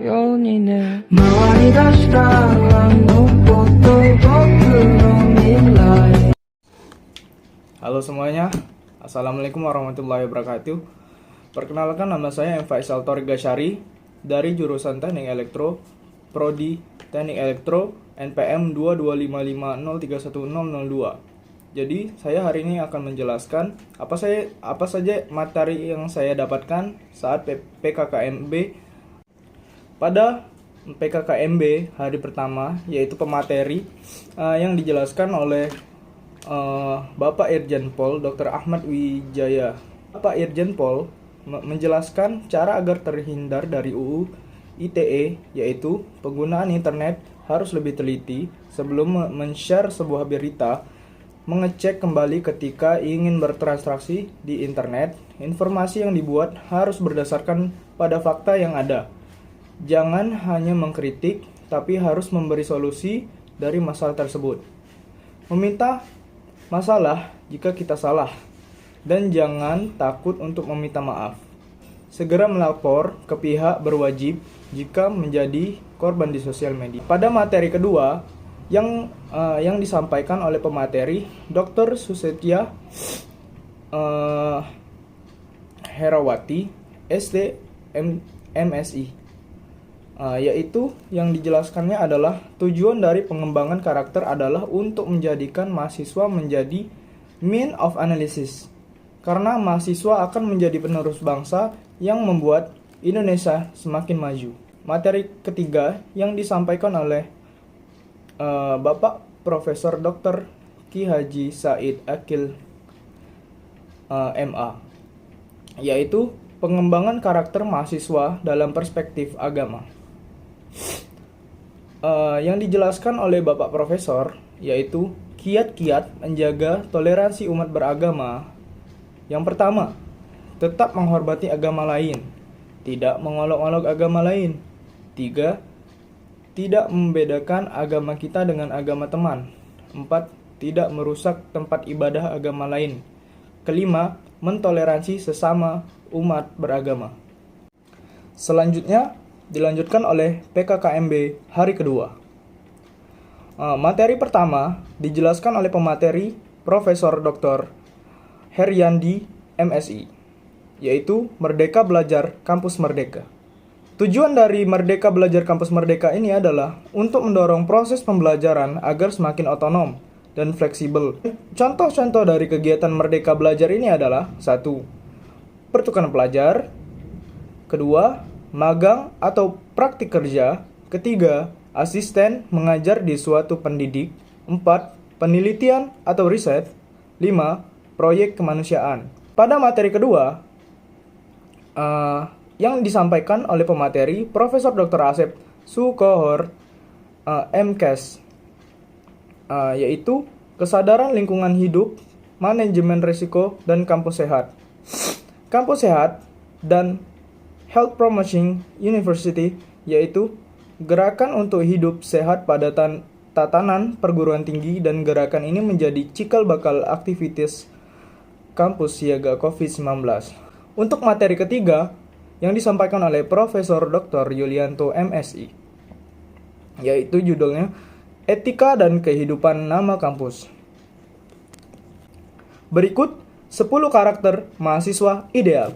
연인의 말이 다시 달라놓고 Halo semuanya, Assalamualaikum warahmatullahi wabarakatuh. Perkenalkan, nama saya M. Faisal Thoriq Ghashari dari jurusan Teknik Elektro, Prodi Teknik Elektro, NPM 22550310002. Jadi, saya hari ini akan menjelaskan apa saja materi yang saya dapatkan saat PKKMB pada PKKMB hari pertama, yaitu pemateri yang dijelaskan oleh Bapak Irjen Pol Dr. Ahmad Wijaya. Bapak Irjen Pol menjelaskan cara agar terhindar dari UU ITE, yaitu penggunaan internet harus lebih teliti sebelum men-share sebuah berita, mengecek kembali ketika ingin bertransaksi di internet. Informasi yang dibuat harus berdasarkan pada fakta yang ada. Jangan hanya mengkritik, tapi harus memberi solusi dari masalah tersebut. Meminta masalah jika kita salah, dan jangan takut untuk meminta maaf. Segera melapor ke pihak berwajib jika menjadi korban di sosial media. Pada materi kedua yang disampaikan oleh pemateri Dr. Susetya Herawati, SD, MSI, yaitu yang dijelaskannya adalah tujuan dari pengembangan karakter adalah untuk menjadikan mahasiswa menjadi mean of analysis, karena mahasiswa akan menjadi penerus bangsa yang membuat Indonesia semakin maju. Materi ketiga yang disampaikan oleh Bapak Profesor Dr. Ki Haji Said Akil MA, yaitu pengembangan karakter mahasiswa dalam perspektif agama. Yang dijelaskan oleh Bapak Profesor yaitu kiat-kiat menjaga toleransi umat beragama. Yang pertama, tetap menghormati agama lain, tidak mengolok-olok agama lain. 3. Tidak membedakan agama kita dengan agama teman. 4. Tidak merusak tempat ibadah agama lain. 5. Mentoleransi sesama umat beragama. Selanjutnya dilanjutkan oleh PKKMB hari kedua. Materi pertama dijelaskan oleh pemateri Profesor Dr. Heryandi MSI, yaitu Merdeka Belajar Kampus Merdeka. Tujuan dari Merdeka Belajar Kampus Merdeka ini adalah untuk mendorong proses pembelajaran agar semakin otonom dan fleksibel. Contoh-contoh dari kegiatan Merdeka Belajar ini adalah 1. Pertukaran pelajar. 2. Magang atau praktik kerja. 3. Asisten mengajar di suatu pendidik. 4. Penelitian atau riset. 5. Proyek kemanusiaan. Pada materi kedua, yang disampaikan oleh pemateri Profesor Dr. Asep Sukohor MKes, yaitu kesadaran lingkungan hidup, manajemen risiko, dan kampus sehat. Kampus sehat dan Health Promotion University, yaitu gerakan untuk hidup sehat pada tatanan perguruan tinggi, dan gerakan ini menjadi cikal bakal aktivitas kampus siaga COVID-19. Untuk materi ketiga yang disampaikan oleh Profesor Dr. Yulianto MSI, yaitu judulnya Etika dan Kehidupan Nama Kampus. Berikut 10 karakter mahasiswa ideal.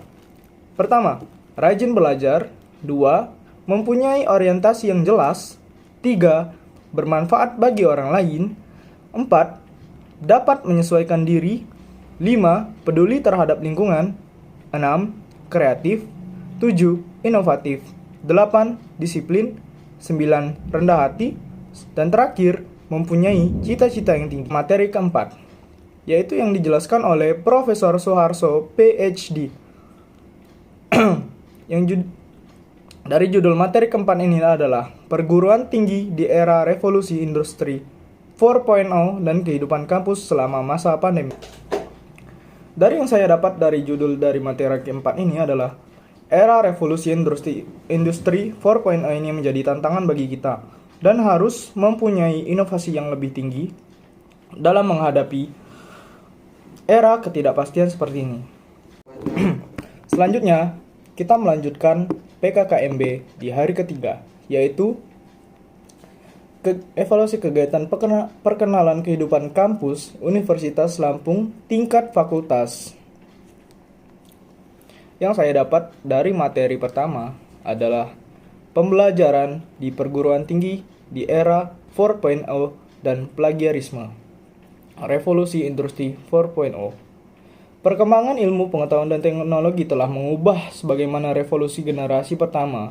Pertama, rajin belajar. 2. Mempunyai orientasi yang jelas. 3. Bermanfaat bagi orang lain. 4. Dapat menyesuaikan diri. 5. Peduli terhadap lingkungan. 6. Kreatif. 7. Inovatif. 8. Disiplin. 9. Rendah hati. Dan terakhir, mempunyai cita-cita yang tinggi. Materi keempat, yaitu yang dijelaskan oleh Profesor Soeharso PhD. Dari judul materi keempat ini adalah Perguruan Tinggi di Era Revolusi Industri 4.0 dan Kehidupan Kampus Selama Masa Pandemi. Dari yang saya dapat dari judul dari materi keempat ini adalah Era Revolusi Industri 4.0 ini menjadi tantangan bagi kita dan harus mempunyai inovasi yang lebih tinggi dalam menghadapi era ketidakpastian seperti ini. Selanjutnya, kita melanjutkan PKKMB di hari ketiga, yaitu evaluasi kegiatan perkenalan kehidupan kampus Universitas Lampung tingkat fakultas. Yang saya dapat dari materi pertama adalah pembelajaran di perguruan tinggi di era 4.0 dan plagiarisme. Revolusi Industri 4.0. Perkembangan ilmu pengetahuan dan teknologi telah mengubah sebagaimana revolusi generasi pertama,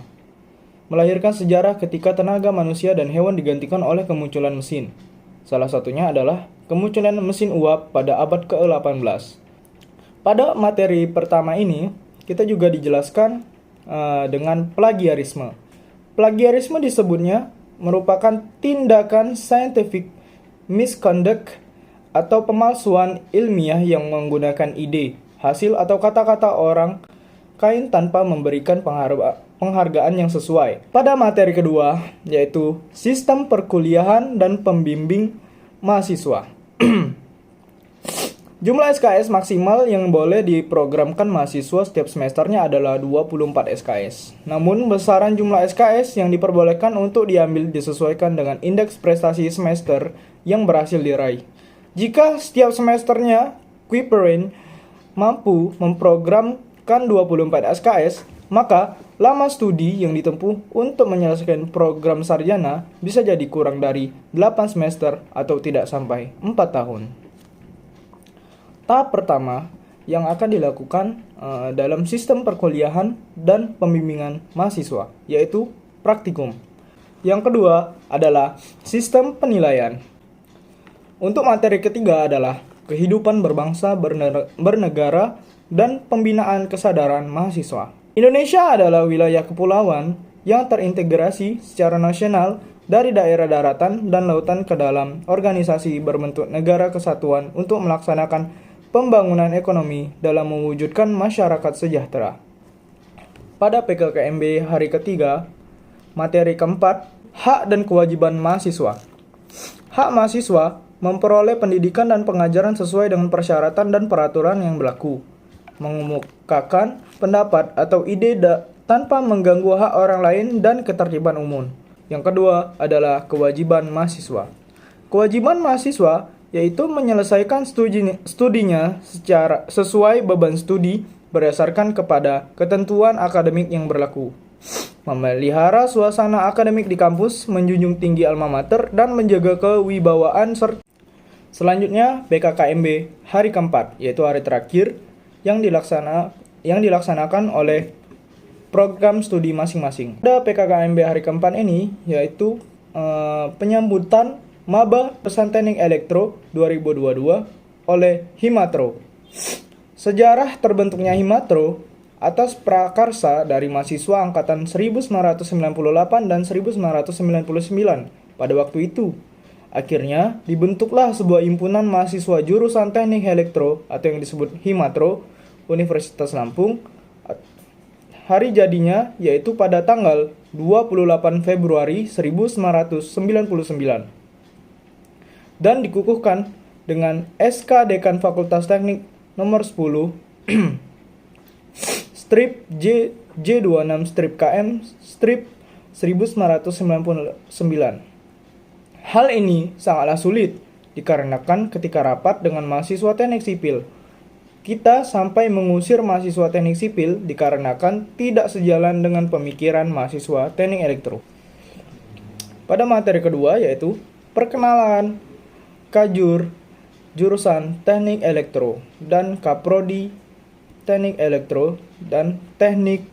melahirkan sejarah ketika tenaga manusia dan hewan digantikan oleh kemunculan mesin. Salah satunya adalah kemunculan mesin uap pada abad ke-18. Pada materi pertama ini, kita juga dijelaskan dengan plagiarisme. Plagiarisme disebutnya merupakan tindakan scientific misconduct atau pemalsuan ilmiah yang menggunakan ide, hasil atau kata-kata orang kain tanpa memberikan penghargaan yang sesuai. Pada materi kedua, yaitu sistem perkuliahan dan pembimbing mahasiswa. Jumlah SKS maksimal yang boleh diprogramkan mahasiswa setiap semesternya adalah 24 SKS. Namun, besaran jumlah SKS yang diperbolehkan untuk diambil disesuaikan dengan indeks prestasi semester yang berhasil diraih. Jika setiap semesternya Kuiperin mampu memprogramkan 24 SKS, maka lama studi yang ditempuh untuk menyelesaikan program sarjana bisa jadi kurang dari 8 semester atau tidak sampai 4 tahun. Tahap pertama yang akan dilakukan dalam sistem perkuliahan dan pembimbingan mahasiswa, yaitu praktikum. Yang kedua adalah sistem penilaian. Untuk materi ketiga adalah kehidupan berbangsa, bernegara, dan pembinaan kesadaran mahasiswa. Indonesia adalah wilayah kepulauan yang terintegrasi secara nasional dari daerah daratan dan lautan ke dalam organisasi berbentuk negara kesatuan untuk melaksanakan pembangunan ekonomi dalam mewujudkan masyarakat sejahtera. Pada PKKMB hari ketiga, materi keempat, hak dan kewajiban mahasiswa. Hak mahasiswa memperoleh pendidikan dan pengajaran sesuai dengan persyaratan dan peraturan yang berlaku, mengemukakan pendapat atau ide tanpa mengganggu hak orang lain dan ketertiban umum. Yang kedua adalah kewajiban mahasiswa. Kewajiban mahasiswa yaitu menyelesaikan studinya secara sesuai beban studi berdasarkan kepada ketentuan akademik yang berlaku, memelihara suasana akademik di kampus, menjunjung tinggi alma mater, dan menjaga kewibawaan serta. Selanjutnya, PKKMB hari keempat, yaitu hari terakhir yang dilaksanakan oleh program studi masing-masing. Pada PKKMB hari keempat ini, yaitu penyambutan Maba Pesan Teknik Elektro 2022 oleh Himatro. Sejarah terbentuknya Himatro atas prakarsa dari mahasiswa angkatan 1998 dan 1999 pada waktu itu. Akhirnya, dibentuklah sebuah himpunan mahasiswa jurusan Teknik Elektro atau yang disebut Himatro Universitas Lampung. Hari jadinya yaitu pada tanggal 28 Februari 1999 dan dikukuhkan dengan SK Dekan Fakultas Teknik nomor 10 strip J26 strip KM strip 1999. Hal ini sangatlah sulit dikarenakan ketika rapat dengan mahasiswa teknik sipil, kita sampai mengusir mahasiswa teknik sipil dikarenakan tidak sejalan dengan pemikiran mahasiswa teknik elektro. Pada materi kedua yaitu perkenalan Kajur jurusan Teknik Elektro dan Kaprodi Teknik Elektro dan Teknik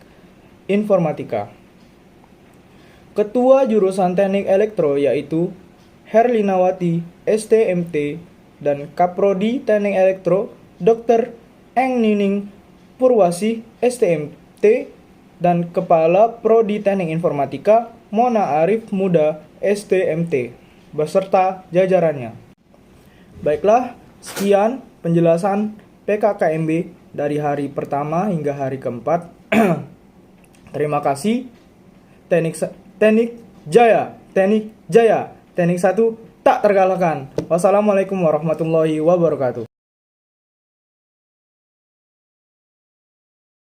Informatika. Ketua jurusan Teknik Elektro yaitu Herlinawati STMT dan Kaprodi Teknik Elektro Dr. Eng Nining Purwasi STMT dan Kepala Prodi Teknik Informatika Mona Arif Muda STMT beserta jajarannya. Baiklah, sekian penjelasan PKKMB dari hari pertama hingga hari keempat. Terima kasih. Teknik Jaya. Teknik 1 tak terkalahkan. Wassalamualaikum warahmatullahi wabarakatuh.